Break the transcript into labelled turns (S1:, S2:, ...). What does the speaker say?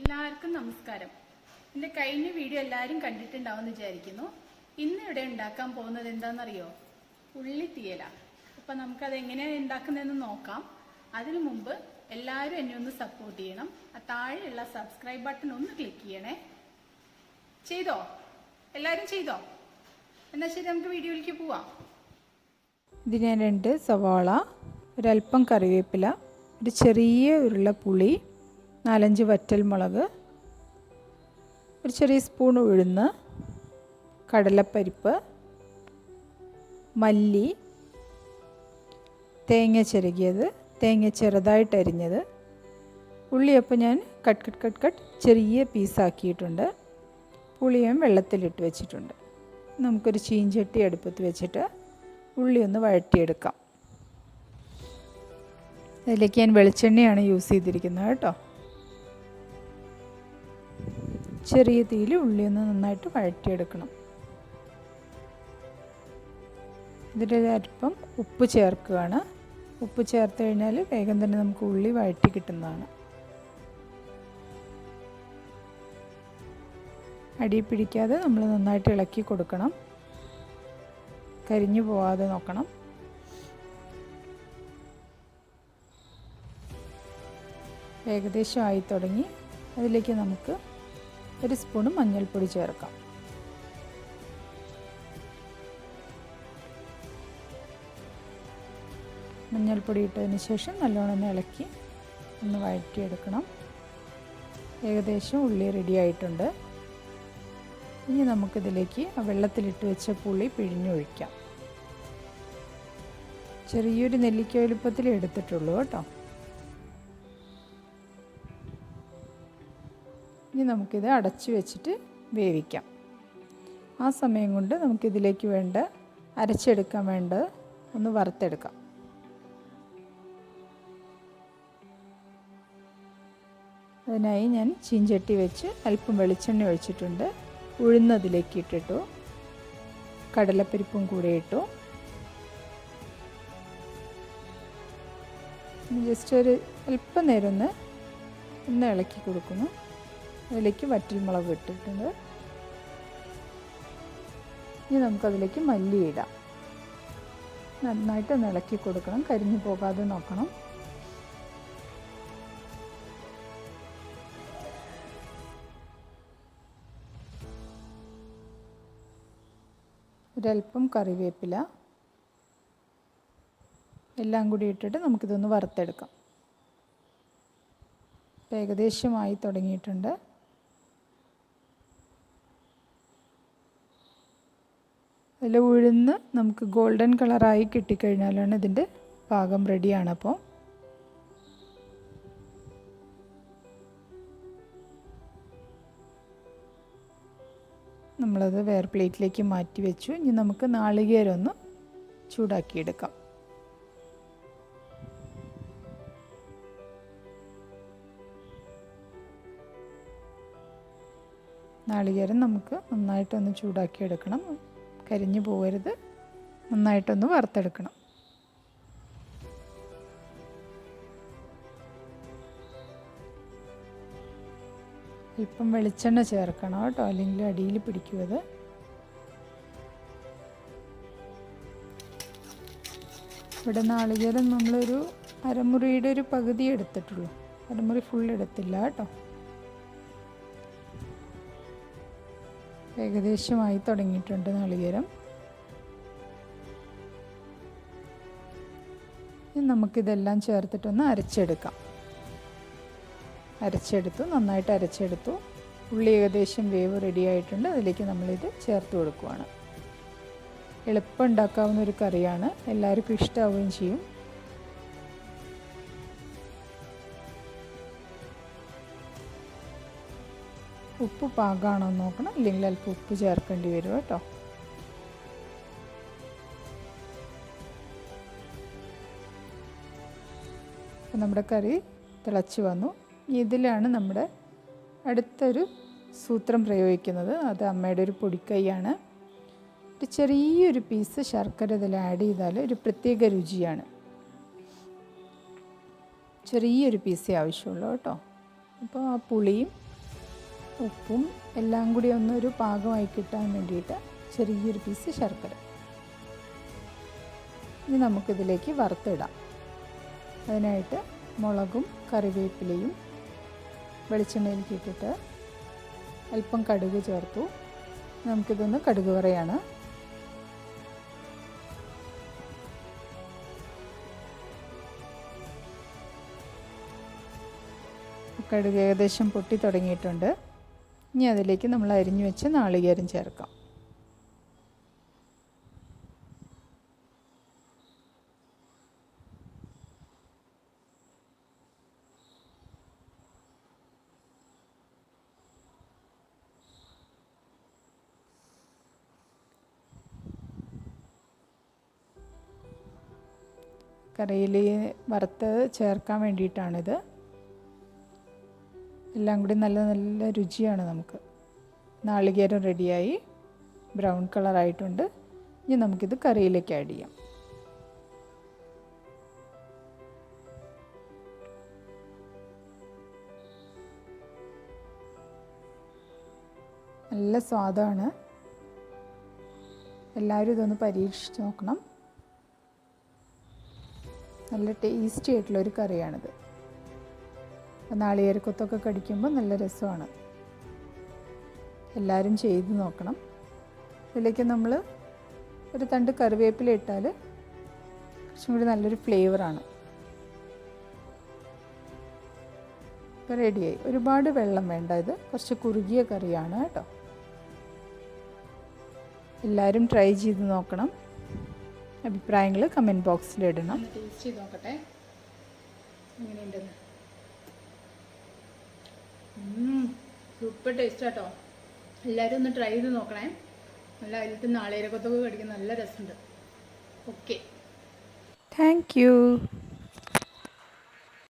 S1: എല്ലാവർക്കും നമസ്കാരം. എൻ്റെ കഴിഞ്ഞ വീഡിയോ എല്ലാവരും കണ്ടിട്ടുണ്ടാവുമെന്ന് വിചാരിക്കുന്നു. ഇന്ന് ഇവിടെ ഉണ്ടാക്കാൻ പോകുന്നത് എന്താണെന്നറിയോ? ഉള്ളി തീയല. അപ്പം നമുക്കത് എങ്ങനെയാണ് ഉണ്ടാക്കുന്നതെന്ന് നോക്കാം. അതിനു മുമ്പ് എല്ലാവരും എന്നെ ഒന്ന് സപ്പോർട്ട് ചെയ്യണം. ആ താഴെയുള്ള സബ്സ്ക്രൈബ് ബട്ടൺ ഒന്ന് ക്ലിക്ക് ചെയ്യണേ. ചെയ്തോ? എല്ലാവരും ചെയ്തോ? എന്നാൽ ശരി, നമുക്ക് വീഡിയോയിലേക്ക് പോവാം.
S2: ഇതിന് 2 സവാള, ഒരല്പം കറിവേപ്പില, ഒരു ചെറിയ ഉരുള പുളി, 4-5 വറ്റൽമുളക്, ഒരു ചെറിയ സ്പൂൺ ഉഴുന്ന്, കടലപ്പരിപ്പ്, മല്ലി, തേങ്ങ ചിരകിയത്, തേങ്ങ ചെറുതായിട്ട് അരിഞ്ഞത്, ഉള്ളിയപ്പം ഞാൻ കട്ട് ചെറിയ പീസാക്കിയിട്ടുണ്ട്. പുളിയും വെള്ളത്തിലിട്ട് വെച്ചിട്ടുണ്ട്. നമുക്കൊരു ചീഞ്ചട്ടി അടുപ്പത്ത് വെച്ചിട്ട് ഉള്ളി ഒന്ന് വഴറ്റിയെടുക്കാം. അതിലേക്ക് ഞാൻ വെളിച്ചെണ്ണയാണ് യൂസ് ചെയ്തിരിക്കുന്നത് കേട്ടോ. ചെറിയ തീയിൽ ഉള്ളി ഒന്ന് നന്നായിട്ട് വഴറ്റിയെടുക്കണം. ഇതിൽ അല്പം ഉപ്പ് ചേർക്കുകയാണ്. ഉപ്പ് ചേർത്ത് കഴിഞ്ഞാൽ വേഗം തന്നെ നമുക്ക് ഉള്ളി വഴറ്റി കിട്ടുന്നതാണ്. അടി പിടിക്കാതെ നമ്മൾ നന്നായിട്ട് ഇളക്കി കൊടുക്കണം. കരിഞ്ഞു പോവാതെ നോക്കണം. ഏകദേശം ആയി തുടങ്ങി. അതിലേക്ക് നമുക്ക് 1 സ്പൂൺ മഞ്ഞൾപ്പൊടി ചേർക്കാം. മഞ്ഞൾപ്പൊടി ഇട്ടതിന് ശേഷം നല്ലോണം ഇളക്കി ഒന്ന് വഴറ്റിയെടുക്കണം. ഏകദേശം ഉള്ളി റെഡി ആയിട്ടുണ്ട്. ഇനി നമുക്കിതിലേക്ക് ആ വെള്ളത്തിലിട്ട് വെച്ച പുളി പിഴിഞ്ഞൊഴിക്കാം. ചെറിയൊരു നെല്ലിക്ക വലുപ്പത്തിൽ എടുത്തിട്ടുള്ളൂ കേട്ടോ. ഇനി നമുക്കിത് അടച്ചു വെച്ചിട്ട് വേവിക്കാം. ആ സമയം കൊണ്ട് നമുക്കിതിലേക്ക് അരച്ചെടുക്കാൻ വേണ്ടത് ഒന്ന് വറുത്തെടുക്കാം. അതിനായി ഞാൻ ചീഞ്ചട്ടി വെച്ച് അല്പം വെളിച്ചെണ്ണ ഒഴിച്ചിട്ടുണ്ട്. ഉഴുന്നതിലേക്ക് ഇട്ടിട്ടു, കടലപ്പരിപ്പും കൂടെ ഇട്ടു. ജസ്റ്റ് ഒരു അല്പം നേരം ഒന്ന് ഇളക്കി കൊടുക്കുന്നു. അതിലേക്ക് വറ്റൽമുളക് ഇട്ടിട്ടുണ്ട്. ഇനി നമുക്കതിലേക്ക് മല്ലി ഇടാം. നന്നായിട്ട് ഇളക്കി കൊടുക്കണം. കരിഞ്ഞു പോകാതെ നോക്കണം. ഒരല്പം കറിവേപ്പില എല്ലാം കൂടി ഇട്ടിട്ട് നമുക്കിതൊന്ന് വറുത്തെടുക്കാം. ഏകദേശമായി തുടങ്ങിയിട്ടുണ്ട്. അതിൽ ഉഴുന്ന് നമുക്ക് ഗോൾഡൻ കളറായി കിട്ടിക്കഴിഞ്ഞാലാണ് ഇതിൻ്റെ പാകം റെഡിയാണ്. അപ്പോൾ നമ്മളത് വേറെ പ്ലേറ്റിലേക്ക് മാറ്റി വെച്ചു. ഇനി നമുക്ക് നാളികേരം ഒന്ന് ചൂടാക്കിയെടുക്കാം. നാളികേരം നമുക്ക് നന്നായിട്ടൊന്ന് ചൂടാക്കിയെടുക്കണം. കരിഞ്ഞു പോകരുത്. നന്നായിട്ടൊന്ന് വറുത്തെടുക്കണം. അല്പം വെളിച്ചെണ്ണ ചേർക്കണം കേട്ടോ, അല്ലെങ്കിൽ അടിയിൽ പിടിക്കുമത്. ഇവിടെ നാളികേരം നമ്മളൊരു അരമുറിയുടെ ഒരു പകുതി എടുത്തിട്ടുള്ളൂ. അരമുറി ഫുൾ എടുത്തില്ല കേട്ടോ. ഏകദേശമായി തുടങ്ങിയിട്ടുണ്ട് നാളികേരം. ഇനി നമുക്കിതെല്ലാം ചേർത്തിട്ടൊന്ന് അരച്ചെടുക്കാം. നന്നായിട്ട് അരച്ചെടുത്തു. ഉള്ളി ഏകദേശം വേവ് റെഡി ആയിട്ടുണ്ട്. അതിലേക്ക് നമ്മളിത് ചേർത്ത് കൊടുക്കുകയാണ്. എളുപ്പം ഉണ്ടാക്കാവുന്ന ഒരു കറിയാണ്. എല്ലാവർക്കും ഇഷ്ടമാവുകയും ചെയ്യും. ഉപ്പ് പാകമാണോ എന്ന് നോക്കണം, ഇല്ലെങ്കിൽ അല്പം ഉപ്പ് ചേർക്കേണ്ടി വരും കേട്ടോ. അപ്പോൾ നമ്മുടെ കറി തിളച്ച് വന്നു. ഇതിലാണ് നമ്മുടെ അടുത്തൊരു സൂത്രം പ്രയോഗിക്കുന്നത്. അത് അമ്മയുടെ ഒരു പൊടിക്കൈയാണ്. ഒരു ചെറിയൊരു പീസ് ശർക്കര ഇതിൽ ആഡ് ചെയ്താൽ ഒരു പ്രത്യേക രുചിയാണ്. ചെറിയൊരു പീസേ ആവശ്യമുള്ളൂ കേട്ടോ. അപ്പോൾ ആ പുളിയും ഉപ്പും എല്ലാം കൂടി ഒന്നൊരു പാകമായി കിട്ടാൻ വേണ്ടിയിട്ട് ചെറിയൊരു പീസ് ശർക്കര. ഇനി നമുക്കിതിലേക്ക് വറുത്തിടാം. അതിനായിട്ട് മുളകും കറിവേപ്പിലയും വെളിച്ചെണ്ണയിലേക്ക് ഇട്ടിട്ട് അല്പം കടുക് ചേർത്തു. നമുക്കിതൊന്ന് കടുക് വറയാണ്. കടുക് ഏകദേശം പൊട്ടി തുടങ്ങിയിട്ടുണ്ട്. ഇനി അതിലേക്ക് നമ്മൾ അരിഞ്ഞു വെച്ച് നാളികേരം ചേർക്കാം. കറിയിൽ വറുത്ത് ചേർക്കാൻ വേണ്ടിയിട്ടാണിത്. എല്ലാം കൂടി നല്ല നല്ല രുചിയാണ് നമുക്ക്. നാളികേരം റെഡിയായി, ബ്രൗൺ കളറായിട്ടുണ്ട്. ഇനി നമുക്കിത് കറിയിലേക്ക് ആഡ് ചെയ്യാം. നല്ല സ്വാദാണ്. എല്ലാവരും ഇതൊന്ന് പരീക്ഷിച്ച് നോക്കണം. നല്ല ടേസ്റ്റി ആയിട്ടുള്ളൊരു കറിയാണിത്. നാളികേരക്കൊത്തൊക്കെ കടിക്കുമ്പോൾ നല്ല രസമാണ്. എല്ലാവരും ചെയ്ത് നോക്കണം. ഇതിലേക്ക് നമ്മൾ ഒരു തണ്ട് കറിവേപ്പില ഇട്ടാൽ കുറച്ചും കൂടി നല്ലൊരു ഫ്ലേവറാണ്. ഇപ്പോൾ റെഡിയായി. ഒരുപാട് വെള്ളം വേണ്ട, ഇത് കുറച്ച് കുറുകിയ കറിയാണ് കേട്ടോ. എല്ലാവരും ട്രൈ ചെയ്ത് നോക്കണം. അഭിപ്രായങ്ങൾ കമൻറ്റ് ബോക്സിൽ ഇടണം.
S1: ടേസ്റ്റ് ചെയ്ത് നോക്കട്ടെ എങ്ങനെയുണ്ടെന്ന്. സൂപ്പർ ടേസ്റ്റ് കേട്ടോ. എല്ലാവരും ഒന്ന് ട്രൈ ചെയ്ത് നോക്കണേ. നല്ല അതിലത്തെ നാളികേരക്കൊത്തൊക്കെ കടിക്കാൻ നല്ല രസമുണ്ട്. Okay,
S2: thank you.